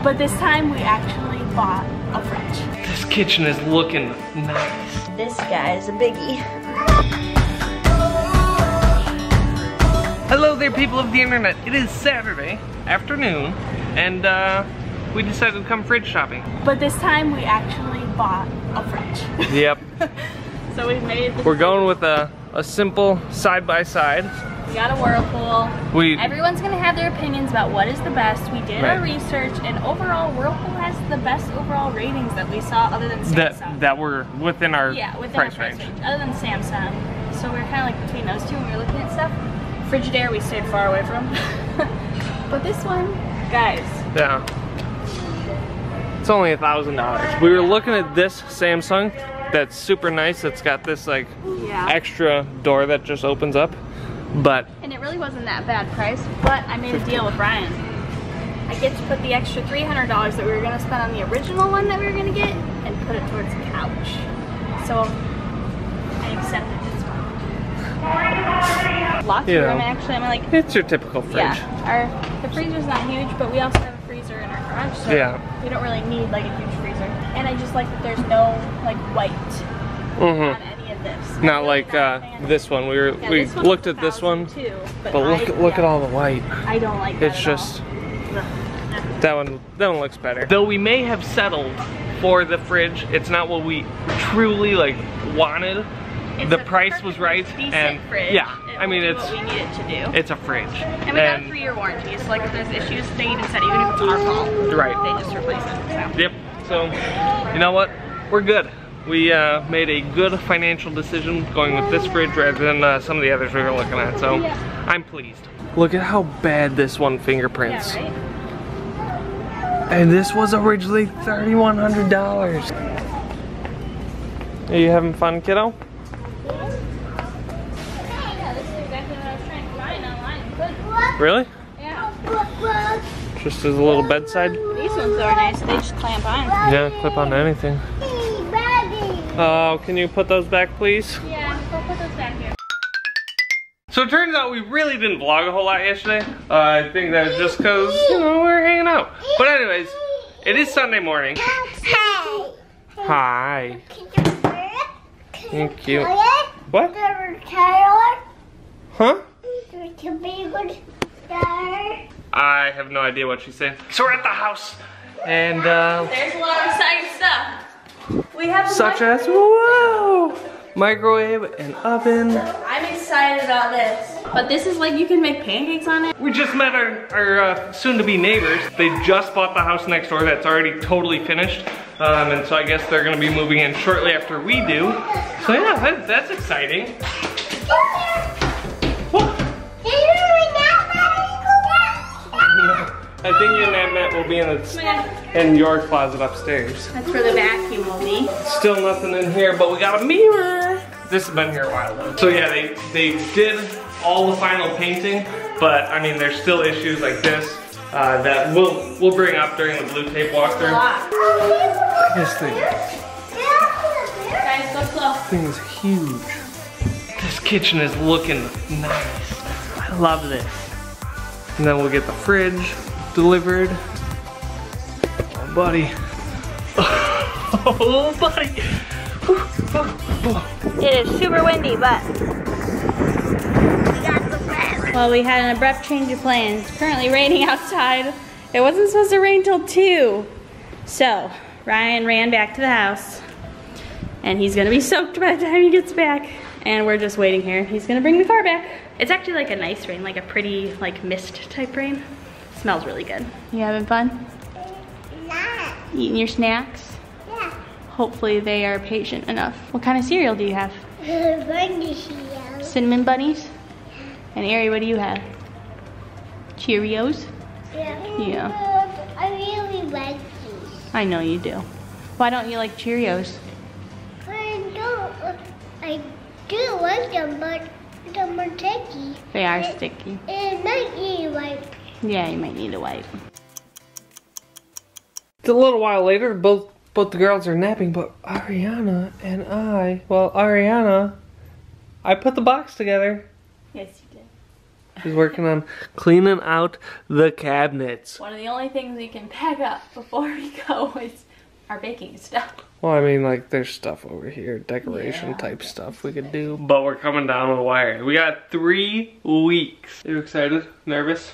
But this time we actually bought a fridge. This kitchen is looking nice. This guy is a biggie. Hello there, people of the internet. It is Saturday afternoon, and we decided to come fridge shopping. But this time we actually bought a fridge. Yep. So we made the We're going with a simple side-by-side. We got a Whirlpool. Everyone's gonna have their opinions about what is the best. We did our research, and overall, Whirlpool has the best overall ratings that we saw, other than Samsung. That were within our price range. Other than Samsung. So we're kind of like between those two when we were looking at stuff. Frigidaire we stayed far away from. But this one, guys. Yeah. It's only $1,000. We were looking at this Samsung that's super nice. It's got this like extra door that just opens up. And it really wasn't that bad price, but I made a deal with Ryan. I get to put the extra $300 that we were gonna spend on the original one that we were gonna get and put it towards the couch. So I accepted this one. Lots of room, actually. I mean, like, it's your typical fridge. Yeah, the freezer's not huge, but we also have a freezer in our garage, so we don't really need like a huge freezer. And I just like that there's no like white on any of this. Not like this one. We looked at this one, too, but look at all the white. I don't like that. It's just that one looks better. Though we may have settled for the fridge, it's not what we truly like wanted. The price was right, and fridge. I mean it's what we need it to do. It's a fridge, and we got a 3-year warranty. So like if there's issues, they even said even if it's our fault, they just replace it. So. Yep. So you know what? We're good. We made a good financial decision going with this fridge rather than some of the others we were looking at. So I'm pleased. Look at how bad this one fingerprints. Yeah, right? And this was originally $3,100. Are you having fun, kiddo? Really? Yeah. Just as a little bedside? These ones are nice, they just clamp on. Yeah, clip on anything. Can you put those back, please? Yeah, we'll put those back here. So it turns out we really didn't vlog a whole lot yesterday. I think that was just because, you know, we were hanging out. But anyways, it is Sunday morning. Hi. Hi. Thank you. What? Huh? I have no idea what she's saying. So we're at the house, and there's a lot of exciting stuff. We have such as whoa, microwave and oven. I'm excited about this. But this is like you can make pancakes on it. We just met our soon-to-be neighbors. They just bought the house next door that's already totally finished, and so I guess they're gonna be moving in shortly after we do. So yeah, that's exciting. I think your nap mat will be in your closet upstairs. That's where the vacuum will be. Still nothing in here, but we got a mirror. This has been here a while though. So yeah, they did all the final painting, but I mean there's still issues like this that we'll bring up during the blue tape walkthrough. This thing. Guys, go slow. This thing is huge. This kitchen is looking nice. I love this. And then we'll get the fridge delivered. Oh, buddy. Oh, buddy. It is super windy, but well, we had an abrupt change of plans. It's currently raining outside. It wasn't supposed to rain till 2. So Ryan ran back to the house, and he's gonna be soaked by the time he gets back. And we're just waiting here. He's gonna bring the car back. It's actually like a nice rain, like a pretty like mist type rain. Smells really good. You having fun? Yeah. Eating your snacks? Yeah. Hopefully they are patient enough. What kind of cereal do you have? Bunny cereal. Cinnamon bunnies? And Ari, what do you have? Cheerios? Yeah. Yeah. I really like these. I know you do. Why don't you like Cheerios? I do like them, but them are sticky. They are sticky. It might need a wipe. Yeah, you might need a wipe. It's a little while later, both the girls are napping, but Ariana and Ariana, I put the box together. Yes, you did. She's working on cleaning out the cabinets. One of the only things we can pack up before we go is our baking stuff. Well, I mean, like, there's stuff over here, decoration type stuff we could do. But we're coming down with wiring. We got 3 weeks. Are you excited? Nervous?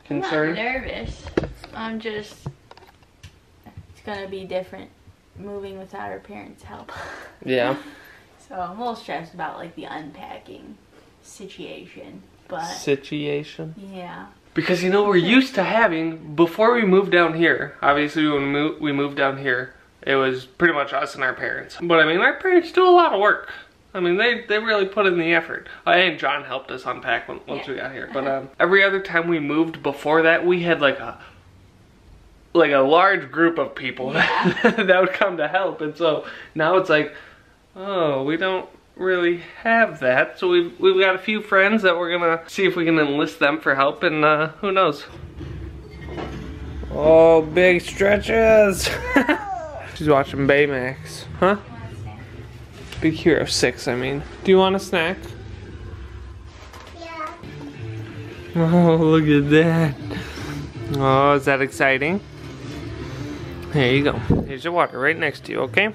Concerned? I'm not nervous. I'm just, it's gonna be different moving without our parents' help. Yeah. So I'm a little stressed about like the unpacking situation, but. Situation? Yeah. Because, you know, we're used to having, before we moved down here, obviously when we moved down here, it was pretty much us and our parents. But I mean, our parents do a lot of work. I mean, they really put in the effort. And John helped us unpack once we got here. But every other time we moved before that, we had like a large group of people that would come to help. And so now it's like, oh, we don't really have that. So we've got a few friends that we're gonna see if we can enlist them for help, and who knows. Oh, big stretches. She's watching Baymax. Huh? Big Hero 6, I mean. Do you want a snack? Yeah. Oh, look at that. Oh, is that exciting? Here you go. Here's your water right next to you, okay?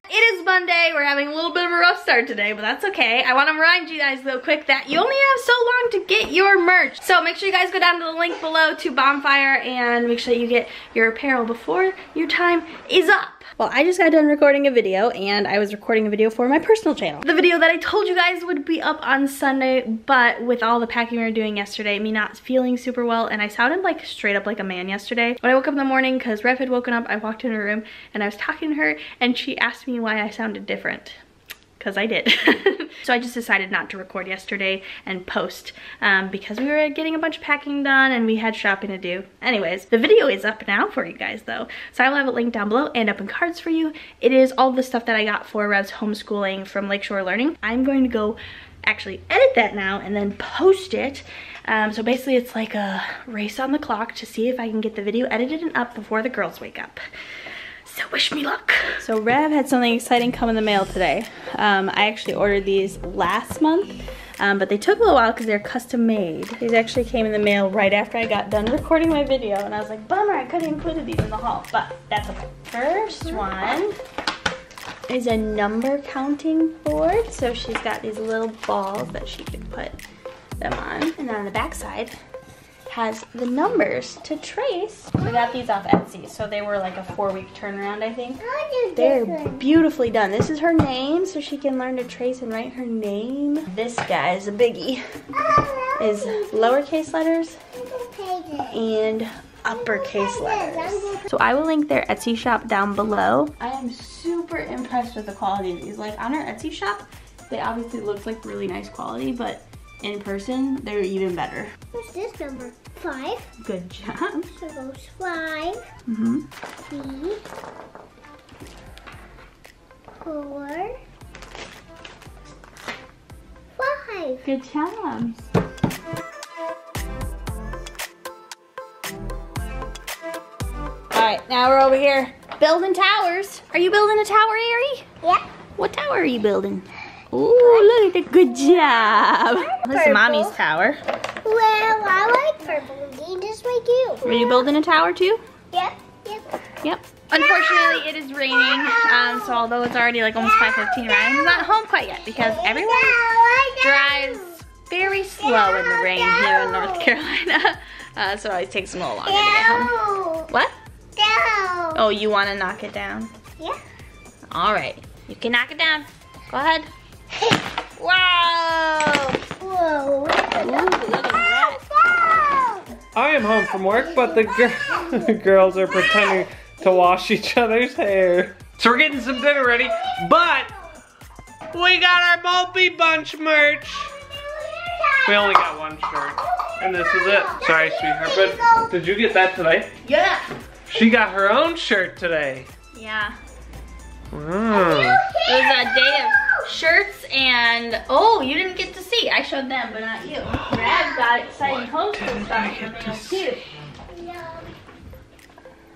It is Monday. We're having a little bit of a rough start today, but that's okay. I want to remind you guys though quick that you only have so long to get your merch. So make sure you guys go down to the link below to Bonfire and make sure you get your apparel before your time is up. Well, I just got done recording a video, and I was recording a video for my personal channel. The video that I told you guys would be up on Sunday, but with all the packing we were doing yesterday, me not feeling super well, and I sounded like straight up like a man yesterday. When I woke up in the morning, because Rev had woken up, I walked in her room, and I was talking to her, and she asked me why I sounded different. Because I did. So I just decided not to record yesterday and post because we were getting a bunch of packing done and we had shopping to do. Anyways, the video is up now for you guys though. So I will have it linked down below and up in cards for you. It is all the stuff that I got for Rev's homeschooling from Lakeshore Learning. I'm going to go actually edit that now and then post it. So basically it's like a race on the clock to see if I can get the video edited and up before the girls wake up. So wish me luck. So Rev had something exciting come in the mail today. I actually ordered these last month, but they took a little while because they're custom made. These actually came in the mail right after I got done recording my video, and I was like, bummer, I could have included these in the haul, but that's okay. First one is a number counting board. So she's got these little balls that she can put them on. And then on the back side, has the numbers to trace. We got these off Etsy, so they were like a 4-week turnaround, I think. They're beautifully done. This is her name, so she can learn to trace and write her name. This guy is a biggie. Is lowercase letters and uppercase letters. So I will link their Etsy shop down below. I am super impressed with the quality of these. Like on our Etsy shop, they obviously look like really nice quality, but in person, they're even better. What's this number? 5. Good job. So it goes 5. 3. 4. 5. Good job. Alright, now we're over here building towers. Are you building a tower, Ari? Yeah. What tower are you building? Ooh, look at that. Good job. This is Mommy's tower. Well, I like purple green just like you. Are you building a tower too? Yep. Yep. Yep. Unfortunately, it is raining, so although it's already like almost 5:15, Ryan's not home quite yet because everyone drives very slow in the rain here in North Carolina. So it always takes them a little longer to get home. What? No. Oh, you want to knock it down? Yeah. All right. You can knock it down. Go ahead. Wow! Whoa. Ooh, look at that. I am home from work, but the girls are pretending to wash each other's hair. So we're getting some dinner ready, but we got our Multi Bunch merch. We only got one shirt, and this is it. Sorry, sweetheart, but did you get that today? Yeah. She got her own shirt today. Yeah. Mm. It was a day of shirts and, oh, you didn't get to see. I showed them, but not you. Brad got exciting homeschool stuff in the mail too.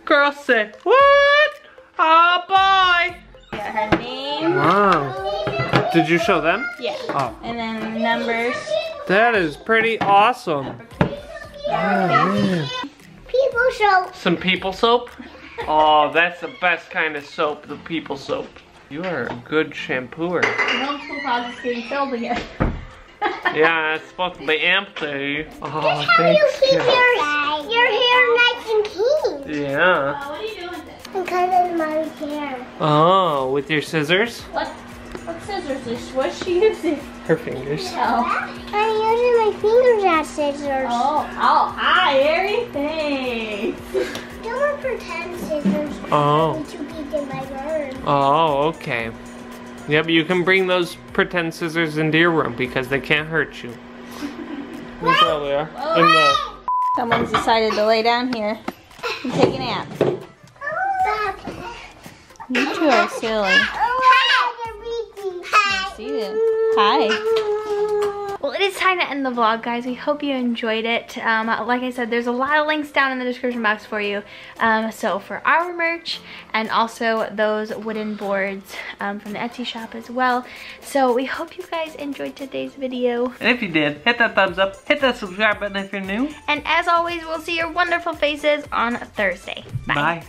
Girl said, what? Oh boy. Got her name. Wow. Did you show them? Yeah. Oh. And then the numbers. That is pretty awesome. Oh, man. People soap. Some people soap? Oh, that's the best kind of soap, the people soap. You are a good shampooer. The homeschool closet's getting filled again. Yeah, it's supposed to be empty. Oh, That's how you thanks, keep kid. your hair nice and clean. Yeah. What are you doing with this? I'm cutting my hair. Oh, with your scissors? What scissors is what's she using? Her fingers. Oh. I'm using my fingers as scissors. Oh, hi, Ari. Thanks. Don't want pretend scissors. Oh. To be in my room. Oh, okay. Yep, you can bring those pretend scissors into your room because they can't hurt you. They probably are. In the... Someone's decided to lay down here and take a nap. You two are silly. See it. Hi. Well, it is time to end the vlog, guys. We hope you enjoyed it. Like I said, there's a lot of links down in the description box for you. So for our merch and also those wooden boards from the Etsy shop as well. So we hope you guys enjoyed today's video. And if you did, hit that thumbs up, hit that subscribe button if you're new. And as always, we'll see your wonderful faces on Thursday. Bye. Bye.